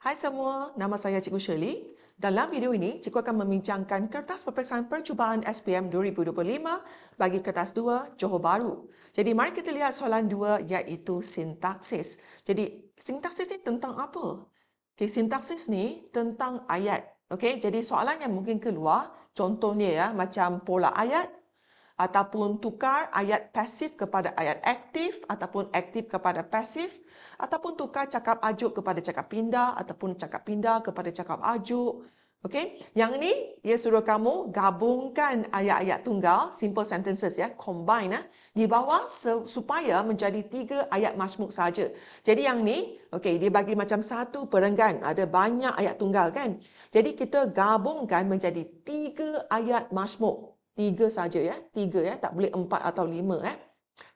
Hai semua, nama saya Cikgu Shirley. Dalam video ini, Cikgu akan membincangkan kertas peperiksaan percubaan SPM 2025 bagi kertas 2 Johor Bahru. Jadi mari kita lihat soalan 2 iaitu sintaksis. Jadi sintaksis ni tentang apa? Okay, sintaksis ni tentang ayat. Okay, jadi soalan yang mungkin keluar, contohnya ya, macam pola ayat, ataupun tukar ayat pasif kepada ayat aktif ataupun aktif kepada pasif ataupun tukar cakap ajuk kepada cakap pindah ataupun cakap pindah kepada cakap ajuk. Okey, yang ini dia suruh kamu gabungkan ayat-ayat tunggal, simple sentences ya, combine di bawah supaya menjadi 3 ayat majmuk saja. Jadi yang ni, okey, dia bagi macam satu perenggan, ada banyak ayat tunggal kan. Jadi kita gabungkan menjadi 3 ayat majmuk. 3 saja ya, 3 ya, tak boleh 4 atau 5 ya.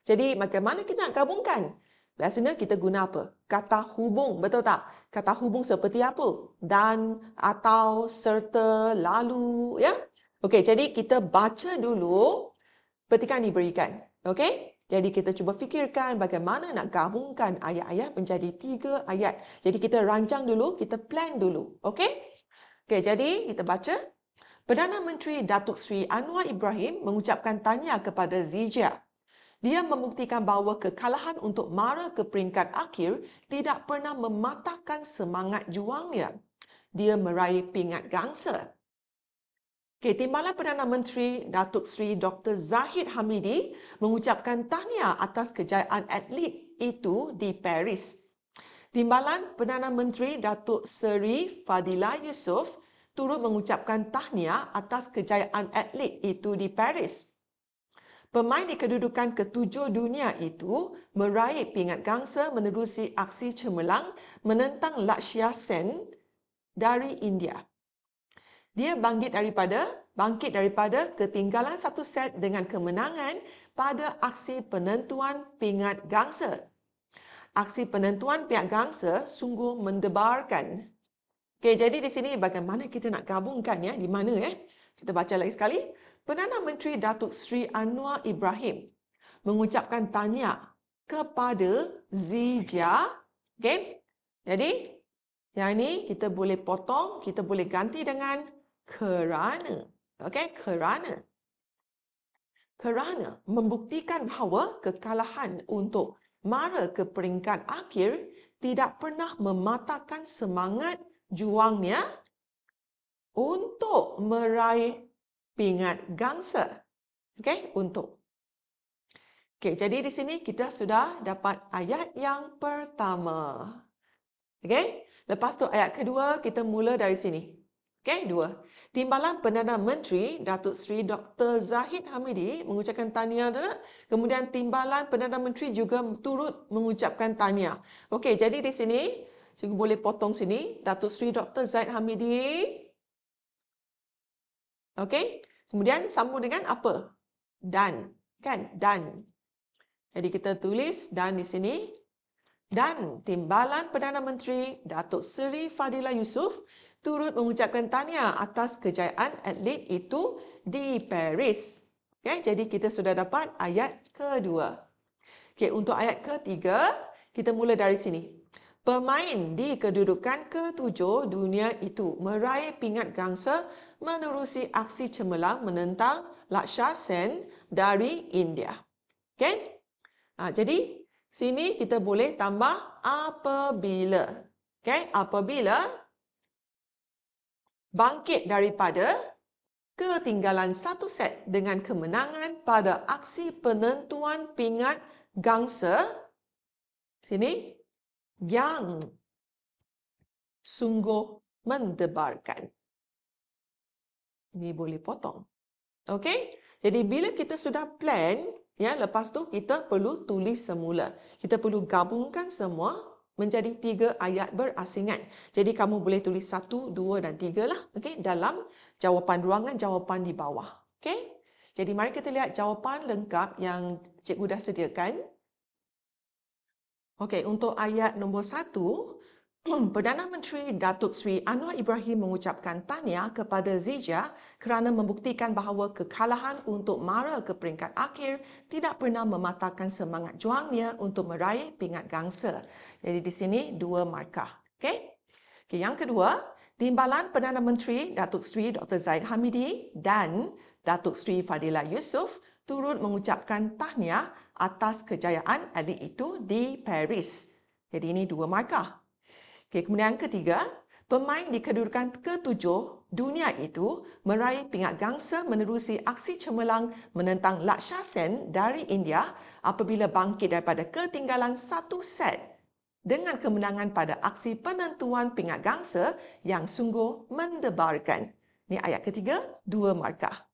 Jadi bagaimana kita nak gabungkan? Biasanya kita guna apa? Kata hubung, betul tak? Kata hubung seperti apa? Dan, atau, serta, lalu ya. Okey, jadi kita baca dulu petikan diberikan. Okey? Jadi kita cuba fikirkan bagaimana nak gabungkan ayat-ayat menjadi 3 ayat. Jadi kita rancang dulu, kita plan dulu. Okey? Okey, jadi kita baca. Perdana Menteri Datuk Seri Anwar Ibrahim mengucapkan tahniah kepada Zijia. Dia membuktikan bahawa kekalahan untuk mara ke peringkat akhir tidak pernah mematahkan semangat juangnya. Dia meraih pingat gangsa. Timbalan Perdana Menteri Datuk Seri Dr. Zahid Hamidi mengucapkan tahniah atas kejayaan atlet itu di Paris. Timbalan Perdana Menteri Datuk Seri Fadila Yusof turut mengucapkan tahniah atas kejayaan atlet itu di Paris. Pemain di kedudukan ke-7 dunia itu meraih pingat gangsa menerusi aksi cemerlang menentang Lakshya Sen dari India. Dia bangkit daripada ketinggalan satu set dengan kemenangan pada aksi penentuan pingat gangsa. Aksi penentuan pingat gangsa sungguh mendebarkan. Okey, jadi di sini bagaimana kita nak gabungkan ya? Di mana ya? Kita baca lagi sekali. Perdana Menteri Datuk Seri Anwar Ibrahim mengucapkan tahniah kepada Zijia. Okey. Jadi yang ini kita boleh potong, kita boleh ganti dengan kerana. Okey, kerana. Kerana membuktikan bahawa kekalahan untuk mara ke peringkat akhir tidak pernah mematahkan semangat juangnya untuk meraih pingat gangsa. Okey, untuk. Okey, jadi di sini kita sudah dapat ayat yang pertama. Okey, lepas tu ayat kedua kita mula dari sini. Okey, 2. Timbalan Perdana Menteri Datuk Seri Dr. Zahid Hamidi mengucapkan tahniah. Kemudian Timbalan Perdana Menteri juga turut mengucapkan tahniah. Okey, jadi di sini cikgu boleh potong sini. Datuk Seri Dr. Zahid Hamidi. Okey. Kemudian sambung dengan apa? Dan. Kan? Dan. Jadi kita tulis dan di sini. Dan Timbalan Perdana Menteri Datuk Seri Fadila Yusof turut mengucapkan tahniah atas kejayaan atlet itu di Paris. Okay, jadi kita sudah dapat ayat kedua. Okay, untuk ayat ketiga, kita mula dari sini. Pemain di kedudukan ke-7 dunia itu meraih pingat gangsa menerusi aksi cemerlang menentang Lakshya Sen dari India. Okay? Jadi, sini kita boleh tambah apabila. Okay? Apabila bangkit daripada ketinggalan satu set dengan kemenangan pada aksi penentuan pingat gangsa. Sini. Yang sungguh mendebarkan. Ini boleh potong. Okey? Jadi bila kita sudah plan, ya, lepas tu kita perlu tulis semula. Kita perlu gabungkan semua menjadi 3 ayat berasingan. Jadi kamu boleh tulis 1, 2 dan 3 lah, okey, dalam jawapan ruangan jawapan di bawah. Okey? Jadi mari kita lihat jawapan lengkap yang cikgu dah sediakan. Okey, untuk ayat nombor 1, Perdana Menteri Datuk Seri Anwar Ibrahim mengucapkan tahniah kepada Zijia kerana membuktikan bahawa kekalahan untuk mara ke peringkat akhir tidak pernah mematahkan semangat juangnya untuk meraih pingat gangsa. Jadi di sini 2 markah. Okey? Okay, yang kedua, Timbalan Perdana Menteri Datuk Seri Dr. Zahid Hamidi dan Datuk Seri Fadila Yusof turut mengucapkan tahniah atas kejayaan atlet itu di Paris. Jadi ini 2 markah. Okay, kemudian yang ketiga, pemain di kedudukan ke-7 dunia itu meraih pingat gangsa menerusi aksi cemerlang menentang Lakshya Sen dari India apabila bangkit daripada ketinggalan 1 set dengan kemenangan pada aksi penentuan pingat gangsa yang sungguh mendebarkan. Ini ayat ketiga, 2 markah.